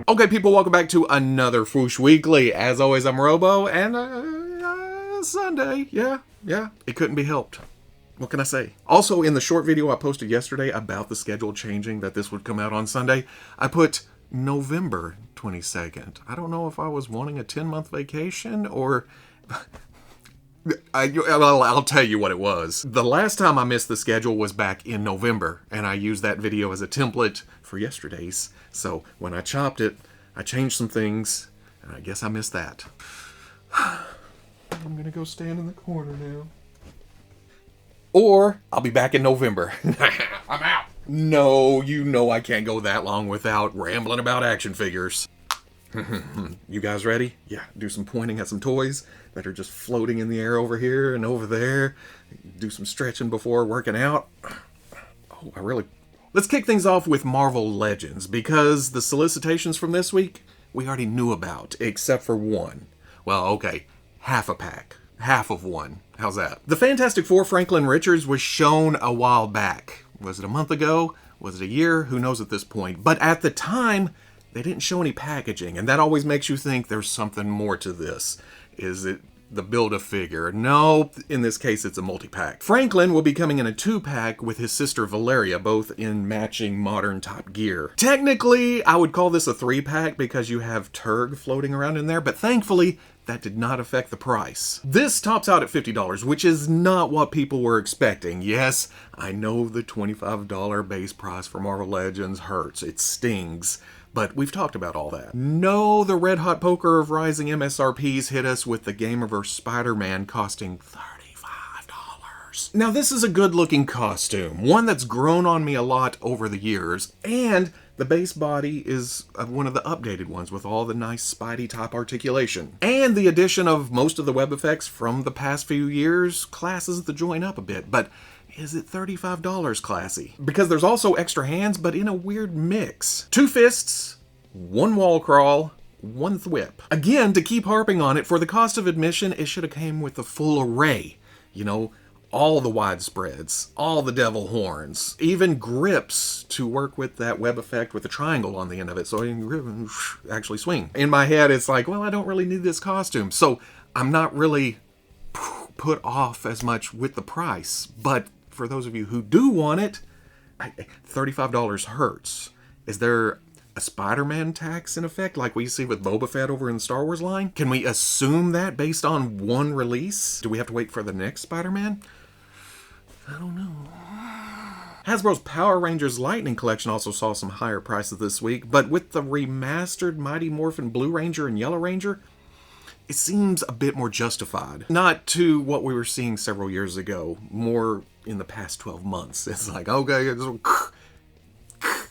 Okay, people, welcome back to another Fwoosh Weekly. As always, I'm Robo, and Sunday, yeah, it couldn't be helped. What can I say? Also, in the short video I posted yesterday about the schedule changing, that this would come out on Sunday, I put November 22nd. I don't know if I was wanting a 10-month vacation or... I'll tell you what it was. The last time I missed the schedule was back in November, and I used that video as a template for yesterday's. So when I chopped it, I changed some things, and I guess I missed that. I'm gonna go stand in the corner now. Or I'll be back in November. I'm out. No, you know I can't go that long without rambling about action figures. You guys ready? Yeah, do some pointing at some toys that are just floating in the air over here and over there. Do some stretching before working out. Oh, Let's kick things off with Marvel Legends, because the solicitations from this week we already knew about, except for one. Well, okay, half a pack. Half of one. How's that? The Fantastic Four Franklin Richards was shown a while back. Was it a month ago? Was it a year? Who knows at this point. But at the time, they didn't show any packaging, and that always makes you think there's something more to this. Is it the Build-A-Figure? No, in this case it's a multi-pack. Franklin will be coming in a 2-pack with his sister Valeria, both in matching modern Top gear. Technically, I would call this a 3-pack because you have Turg floating around in there, but thankfully, that did not affect the price. This tops out at $50, which is not what people were expecting. Yes, I know the $25 base price for Marvel Legends hurts. It stings. But we've talked about all that. No, the red hot poker of rising MSRPs hit us with the Gamerverse Spider-Man costing $35. Now this is a good looking costume, one that's grown on me a lot over the years, and the base body is one of the updated ones with all the nice Spidey type articulation. And the addition of most of the web effects from the past few years classes the joint up a bit, but is it $35 classy? Because there's also extra hands, but in a weird mix. 2 fists, 1 wall crawl, 1 thwip. Again, to keep harping on it, for the cost of admission, it should have came with the full array. You know, all the widespreads, all the devil horns, even grips to work with that web effect with the triangle on the end of it, so you can actually swing. In my head, it's like, well, I don't really need this costume, so I'm not really put off as much with the price, but for those of you who do want it, $35 hurts. Is there a Spider-Man tax in effect like we see with Boba Fett over in the Star Wars line? Can we assume that based on one release? Do we have to wait for the next Spider-Man? I don't know. Hasbro's Power Rangers Lightning Collection also saw some higher prices this week, but with the remastered Mighty Morphin Blue Ranger and Yellow Ranger, it seems a bit more justified. Not to what we were seeing several years ago, more in the past 12 months. It's like, okay,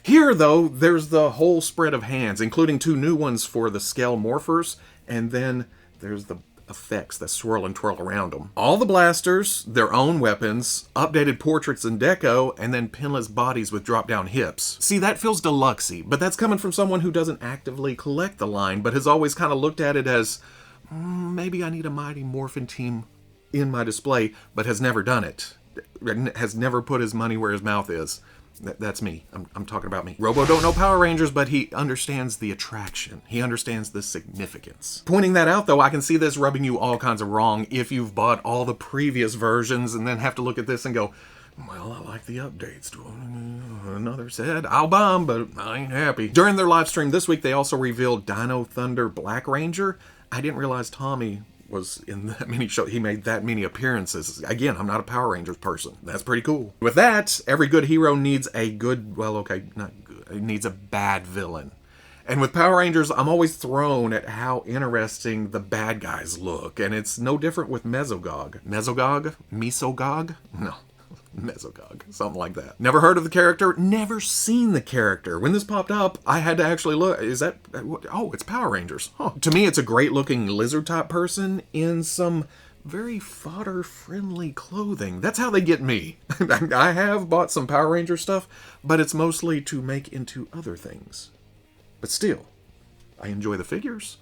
here though, there's the whole spread of hands, including 2 new ones for the scale morphers, and then there's the effects that swirl and twirl around them. All the blasters, their own weapons, updated portraits and deco, and then pinless bodies with drop-down hips. See, that feels deluxe-y, but that's coming from someone who doesn't actively collect the line, but has always kind of looked at it as, maybe I need a Mighty Morphin team in my display, but has never done it. Has never put his money where his mouth is. That's me. I'm talking about me. Robo don't know Power Rangers, but he understands the attraction. He understands the significance. Pointing that out, though, I can see this rubbing you all kinds of wrong if you've bought all the previous versions and then have to look at this and go, well, I like the updates. Another said, I'll buy them, but I ain't happy. During their live stream this week, they also revealed Dino Thunder Black Ranger. I didn't realize Tommy was in that many shows. He made that many appearances. Again, I'm not a Power Rangers person. That's pretty cool. With that, every good hero needs a good, well, okay, not good. It needs a bad villain. And with Power Rangers, I'm always thrown at how interesting the bad guys look. And it's no different with Mesogog. Mesogog? Mesogog? No. Mesogog, something like that. Never heard of the character, never seen the character. When this popped up, I had to actually look. Is that, oh, it's Power Rangers. Huh. To me, it's a great looking lizard type person in some very fodder friendly clothing. That's how they get me. I have bought some Power Ranger stuff, but it's mostly to make into other things. But still, I enjoy the figures.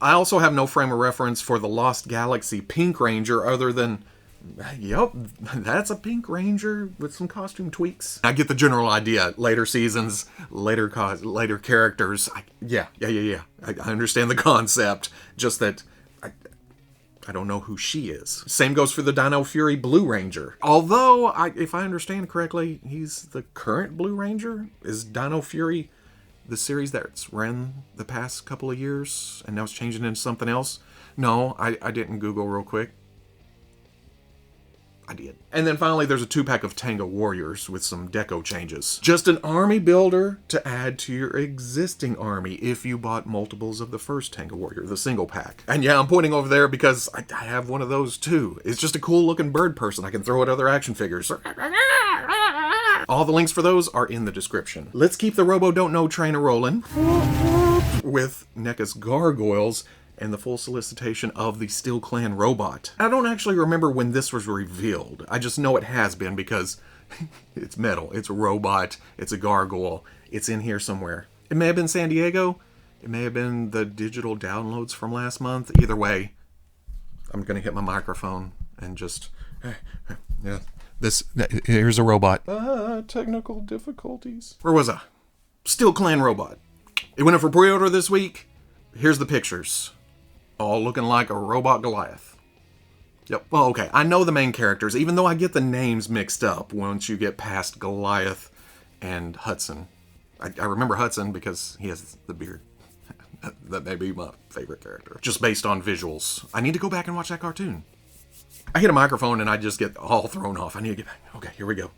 I also have no frame of reference for the Lost Galaxy Pink Ranger other than Yep, that's a Pink Ranger with some costume tweaks. I get the general idea. Later seasons, later characters. Yeah. I understand the concept. Just that I don't know who she is. Same goes for the Dino Fury Blue Ranger. Although, if I understand correctly, he's the current Blue Ranger. Is Dino Fury the series that's ran the past couple of years and now it's changing into something else? No, I didn't Google real quick. I did. And then finally, there's a 2-pack of Tango Warriors with some deco changes. Just an army builder to add to your existing army if you bought multiples of the first Tango Warrior, the single pack. And yeah, I'm pointing over there because I have one of those too. It's just a cool looking bird person I can throw at other action figures. All the links for those are in the description. Let's keep the Robo Don't Know train a-rolling with NECA's Gargoyles and the full solicitation of the Steel Clan robot. I don't actually remember when this was revealed. I just know it has been because it's metal, it's a robot, it's a gargoyle, it's in here somewhere. It may have been San Diego, it may have been the digital downloads from last month. Either way, I'm gonna hit my microphone and just, yeah, here's a robot. Technical difficulties. Where was I? Steel Clan robot. It went up for pre-order this week. Here's the pictures. All looking like a robot Goliath. Yep. Well, okay. I know the main characters, even though I get the names mixed up once you get past Goliath and Hudson. I remember Hudson because he has the beard. That may be my favorite character. Just based on visuals. I need to go back and watch that cartoon. I hit a microphone and I just get all thrown off. I need to get back. Okay, here we go.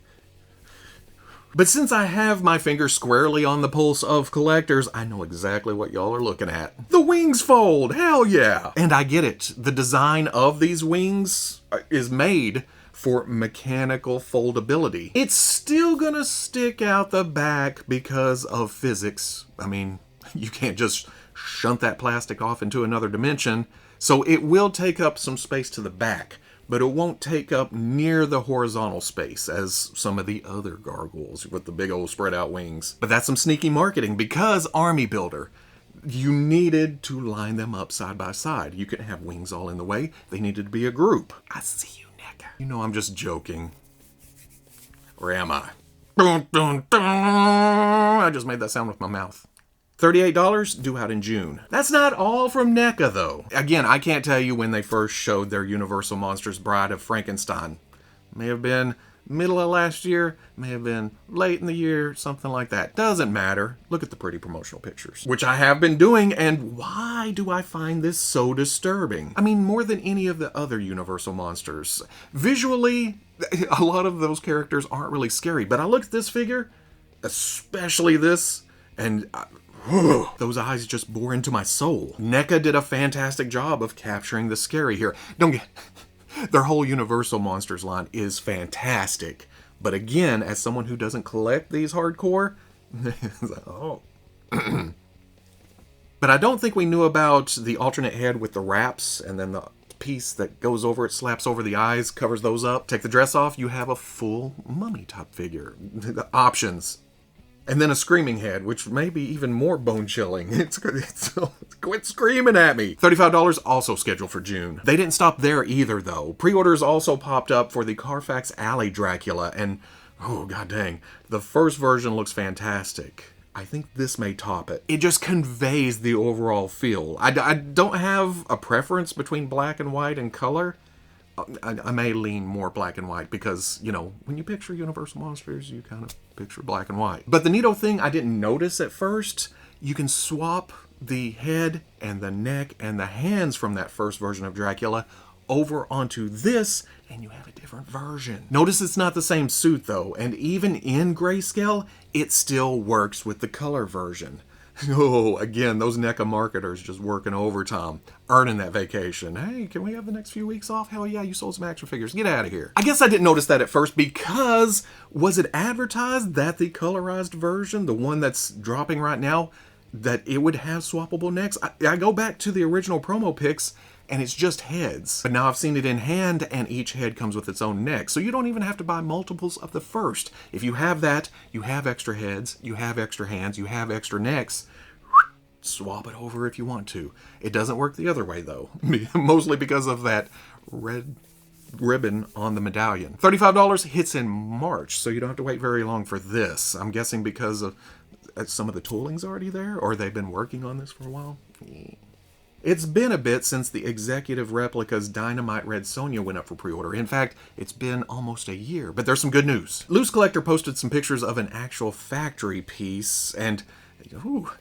But since I have my finger squarely on the pulse of collectors, I know exactly what y'all are looking at. The wings fold! Hell yeah! And I get it. The design of these wings is made for mechanical foldability. It's still gonna stick out the back because of physics. I mean, you can't just shunt that plastic off into another dimension. So it will take up some space to the back, but it won't take up near the horizontal space as some of the other gargoyles with the big old spread out wings. But that's some sneaky marketing because Army Builder, you needed to line them up side by side. You couldn't have wings all in the way. They needed to be a group. I see you, NECA. You know I'm just joking. Or am I? Dun, dun, dun. I just made that sound with my mouth. $38, due out in June. That's not all from NECA, though. Again, I can't tell you when they first showed their Universal Monsters Bride of Frankenstein. May have been middle of last year, may have been late in the year, something like that. Doesn't matter. Look at the pretty promotional pictures. Which I have been doing, and why do I find this so disturbing? I mean, more than any of the other Universal Monsters. Visually, a lot of those characters aren't really scary, but I look at this figure, especially this, and those eyes just bore into my soul. NECA did a fantastic job of capturing the scary here. Don't get... Their whole Universal Monsters line is fantastic. But again, as someone who doesn't collect these hardcore... oh. But I don't think we knew about the alternate head with the wraps and then the piece that goes over it, slaps over the eyes, covers those up. Take the dress off, you have a full mummy top figure. The options. And then a screaming head, which may be even more bone-chilling. Quit screaming at me. $35 also scheduled for June. They didn't stop there either, though. Pre-orders also popped up for the Carfax Alley Dracula, and oh, god dang, the first version looks fantastic. I think this may top it. It just conveys the overall feel. I don't have a preference between black and white and color. I may lean more black and white because, you know, when you picture Universal Monsters, you kind of picture black and white. But the neato thing I didn't notice at first, you can swap the head and the neck and the hands from that first version of Dracula over onto this, and you have a different version. Notice it's not the same suit, though, and even in grayscale, it still works with the color version. Oh, again, those NECA marketers just working overtime, earning that vacation. Hey, can we have the next few weeks off? Hell yeah, you sold some action figures. Get out of here. I guess I didn't notice that at first because was it advertised that the colorized version, the one that's dropping right now, that it would have swappable necks? I go back to the original promo pics and it's just heads. But now I've seen it in hand and each head comes with its own neck. So you don't even have to buy multiples of the first. If you have that, you have extra heads, you have extra hands, you have extra necks. Swap it over if you want to. It doesn't work the other way though. Mostly because of that red ribbon on the medallion. $35 hits in March, so you don't have to wait very long for this. I'm guessing because of some of the tooling's already there, or they've been working on this for a while. It's been a bit since the Executive Replicas Dynamite Red Sonja went up for pre-order. In fact, it's been almost a year, but there's some good news. Loose Collector posted some pictures of an actual factory piece, and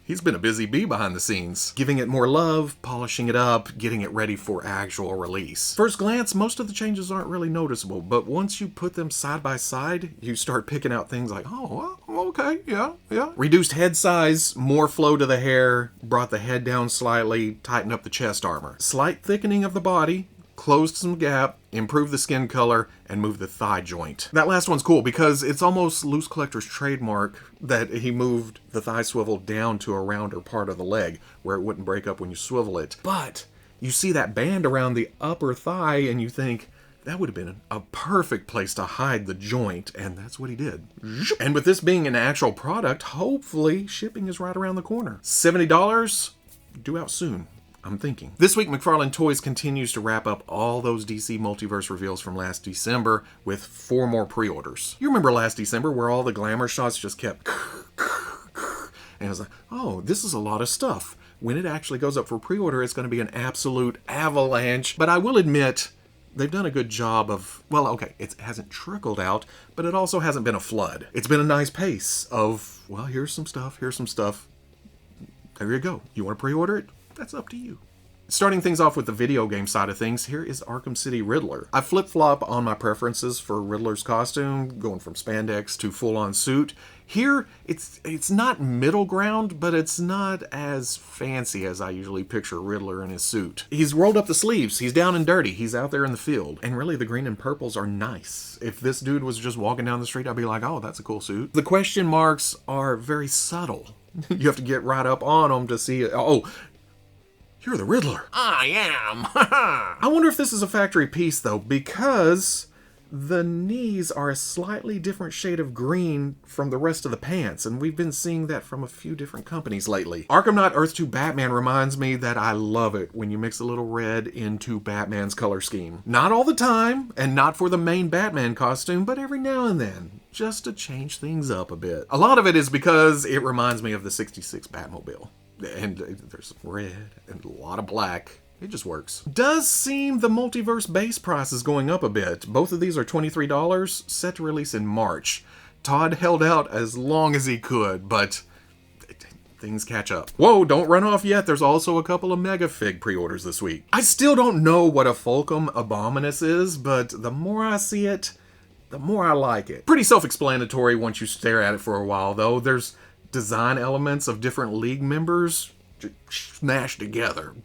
he's been a busy bee behind the scenes, giving it more love, polishing it up, getting it ready for actual release. First glance, most of the changes aren't really noticeable, but once you put them side by side, you start picking out things like, oh, well, okay, yeah. Reduced head size, more flow to the hair, brought the head down slightly, tightened up the chest armor. Slight thickening of the body, closed some gap, improved the skin color, and moved the thigh joint. That last one's cool because it's almost Loose Collector's trademark that he moved the thigh swivel down to a rounder part of the leg where it wouldn't break up when you swivel it. But you see that band around the upper thigh and you think, that would have been a perfect place to hide the joint, and that's what he did. And with this being an actual product, hopefully shipping is right around the corner. $70, due out soon. I'm thinking. This week, McFarlane Toys continues to wrap up all those DC Multiverse reveals from last December with 4 more pre-orders. You remember last December where all the glamour shots just kept and I was like, oh, this is a lot of stuff. When it actually goes up for pre-order, it's going to be an absolute avalanche. But I will admit, they've done a good job of, well, okay, it hasn't trickled out, but it also hasn't been a flood. It's been a nice pace of, well, here's some stuff. There you go. You want to pre-order it? That's up to you. Starting things off with the video game side of things, here is Arkham City Riddler. I flip-flop on my preferences for Riddler's costume, going from spandex to full-on suit. Here, it's not middle ground, but it's not as fancy as I usually picture Riddler in his suit. He's rolled up the sleeves, he's down and dirty, he's out there in the field. And really, the green and purples are nice. If this dude was just walking down the street, I'd be like, oh, that's a cool suit. The question marks are very subtle. You have to get right up on them to see it. Oh, you're the Riddler. I am. I wonder if this is a factory piece, though, because the knees are a slightly different shade of green from the rest of the pants, and we've been seeing that from a few different companies lately. Arkham Knight Earth 2 Batman reminds me that I love it when you mix a little red into Batman's color scheme. Not all the time, and not for the main Batman costume, but every now and then, just to change things up a bit. A lot of it is because it reminds me of the '66 Batmobile. And there's some red and a lot of black. It just works. Does seem the multiverse base price is going up a bit. Both of these are $23, set to release in March. Todd held out as long as he could, but things catch up. Whoa, don't run off yet. There's also a couple of Mega Fig pre-orders this week. I still don't know what a Fulcrum Abominus is, but the more I see it, the more I like it. Pretty self-explanatory once you stare at it for a while, though. There's design elements of different league members smashed together.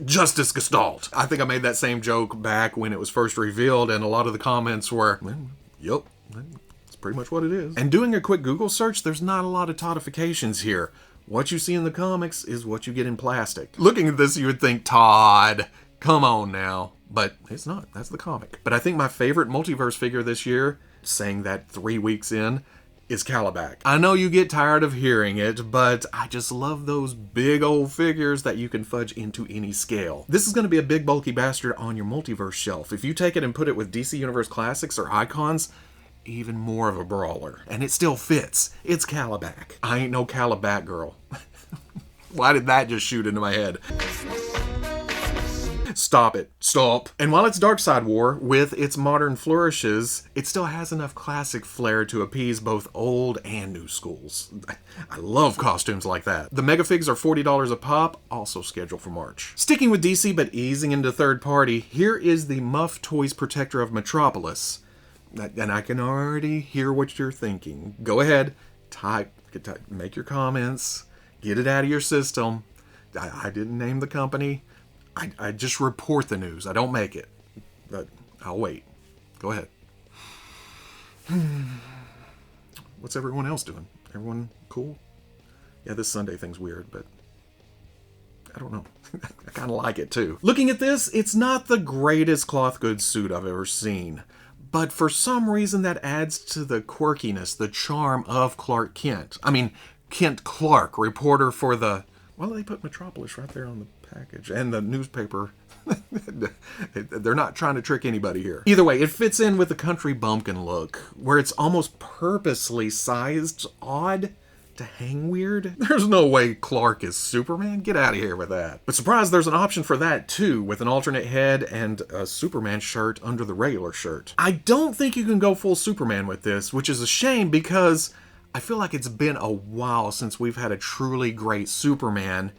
Justice Gestalt. I think I made that same joke back when it was first revealed, and a lot of the comments were, yep, that's pretty much what it is. And doing a quick Google search, there's not a lot of todifications here. What you see in the comics is what you get in plastic. Looking at this, you would think, Todd, come on now. But it's not. That's the comic. But I think my favorite multiverse figure this year, saying that 3 weeks in, is Calabac. I know you get tired of hearing it, but I just love those big old figures that you can fudge into any scale. This is going to be a big bulky bastard on your multiverse shelf. If you take it and put it with DC Universe Classics or Icons, even more of a brawler. And it still fits. It's Calabac. I ain't no Calabac girl. Why did that just shoot into my head? Stop it. Stop. And while it's Darkseid War, with its modern flourishes, it still has enough classic flair to appease both old and new schools. I love costumes like that. The Megafigs are $40 a pop, also scheduled for March. Sticking with DC but easing into third party, here is the Muff Toys Protector of Metropolis. And I can already hear what you're thinking. Go ahead, type, make your comments, get it out of your system. I didn't name the company. I just report the news. I don't make it. But I'll wait. Go ahead. What's everyone else doing? Everyone cool? Yeah, this Sunday thing's weird, but I don't know. I kind of like it too. Looking at this, it's not the greatest cloth goods suit I've ever seen. But for some reason that adds to the quirkiness, the charm of Clark Kent. I mean, Kent Clark, reporter for the... Well, they put Metropolis right there on the package. And the newspaper They're not trying to trick anybody here. Either way, it fits in with the country bumpkin look, where it's almost purposely sized odd to hang weird. There's no way Clark is Superman. Get out of here with that. But surprise, there's an option for that too, with an alternate head and a Superman shirt under the regular shirt. I don't think you can go full Superman with this, which is a shame because I feel like it's been a while since we've had a truly great Superman,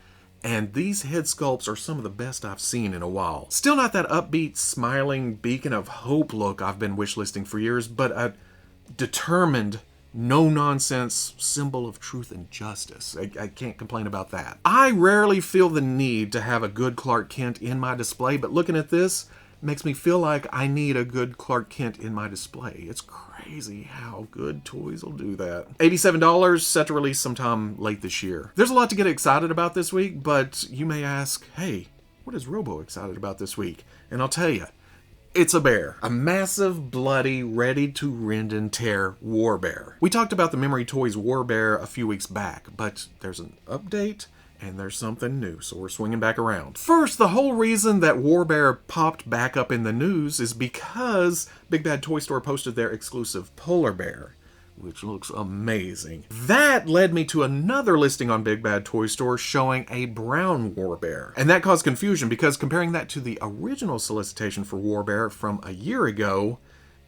and these head sculpts are some of the best I've seen in a while. Still not that upbeat, smiling beacon of hope look I've been wishlisting for years, but a determined, no-nonsense symbol of truth and justice. I can't complain about that. I rarely feel the need to have a good Clark Kent in my display, but looking at this makes me feel like I need a good Clark Kent in my display. It's crazy how good toys will do that. $87, set to release sometime late this year. There's a lot to get excited about this week, but you may ask, hey, what is Robo excited about this week? And I'll tell you, it's a bear. A massive, bloody, ready to rend and tear war bear. We talked about the Memory Toys war bear a few weeks back, but there's an update and there's something new, so we're swinging back around. First, the whole reason that War Bear popped back up in the news is because Big Bad Toy Store posted their exclusive polar bear, which looks amazing. That led me to another listing on Big Bad Toy Store showing a brown War Bear. And that caused confusion because comparing that to the original solicitation for War Bear from a year ago,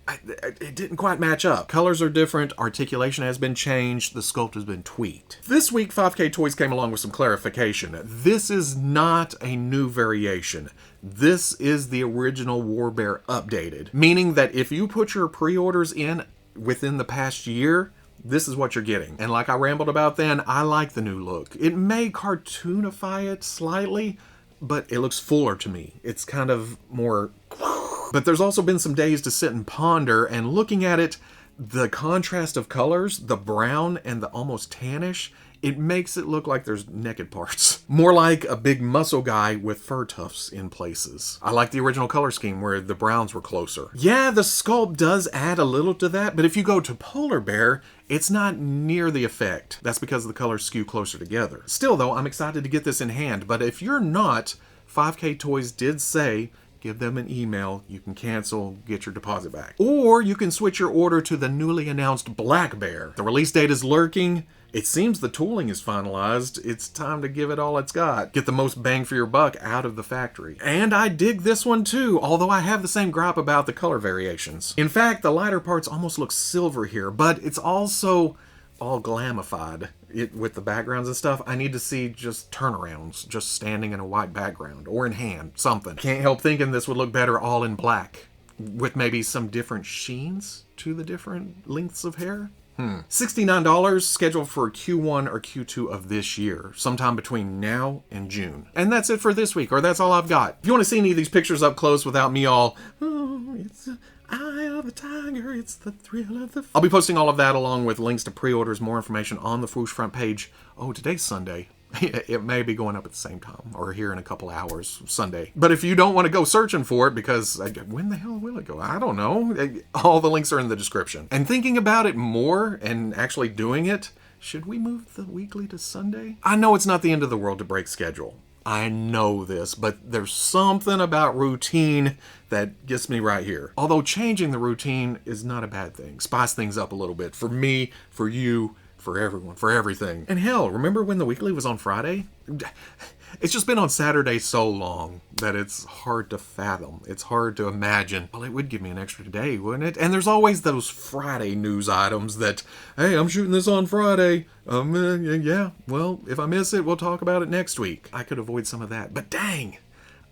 it didn't quite match up. Colors are different, articulation has been changed, the sculpt has been tweaked. This week, 5K Toys came along with some clarification. This is not a new variation. This is the original War Bear updated, meaning that if you put your pre-orders in within the past year, this is what you're getting. And like I rambled about then, I like the new look. It may cartoonify it slightly, but it looks fuller to me. It's kind of more... But there's also been some days to sit and ponder, and looking at it, the contrast of colors, the brown and the almost tannish, it makes it look like there's naked parts. More like a big muscle guy with fur tufts in places. I like the original color scheme where the browns were closer. Yeah, the sculpt does add a little to that, but if you go to Polar Bear, it's not near the effect. That's because the colors skew closer together. Still though, I'm excited to get this in hand, but if you're not, 5K Toys did say, give them an email, you can cancel, get your deposit back. Or you can switch your order to the newly announced Black Bear. The release date is lurking. It seems the tooling is finalized. It's time to give it all it's got. Get the most bang for your buck out of the factory. And I dig this one too, although I have the same gripe about the color variations. In fact, the lighter parts almost look silver here, but it's also all glamified. With the backgrounds and stuff, I need to see just turnarounds, just standing in a white background, or in hand, something. Can't help thinking this would look better all in black, with maybe some different sheens to the different lengths of hair. $69, scheduled for Q1 or Q2 of this year, sometime between now and June. And that's it for this week, or that's all I've got. If you want to see any of these pictures up close without me all, oh, it's the eye of the tiger, it's the thrill of the... I'll be posting all of that along with links to pre-orders, more information on the Fwoosh front page. Oh, today's Sunday. It may be going up at the same time, or here in a couple hours, Sunday. But if you don't want to go searching for it, because when the hell will it go? I don't know. All the links are in the description. And thinking about it more, and actually doing it, should we move the weekly to Sunday? I know it's not the end of the world to break schedule. I know this, but there's something about routine that gets me right here. Although changing the routine is not a bad thing. Spice things up a little bit. For me, for you, for everyone, for everything. And hell, remember when the weekly was on Friday? It's just been on Saturday so long that it's hard to fathom. It's hard to imagine. Well, it would give me an extra day, wouldn't it? And there's always those Friday news items that, hey, I'm shooting this on Friday. Yeah, well, if I miss it, we'll talk about it next week. I could avoid some of that. But dang,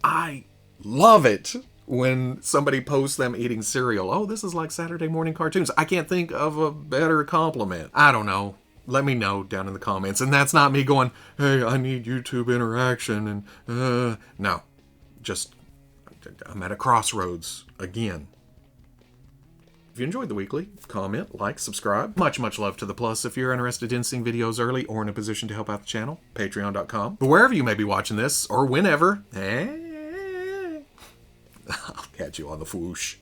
I love it when somebody posts them eating cereal. Oh, this is like Saturday morning cartoons. I can't think of a better compliment. I don't know. Let me know down in the comments. And that's not me going, hey, I need YouTube interaction. And, no. Just, I'm at a crossroads again. If you enjoyed the weekly, comment, like, subscribe. Much, much love to the plus. If you're interested in seeing videos early or in a position to help out the channel, patreon.com. But wherever you may be watching this, or whenever, I'll catch you on the Fwoosh.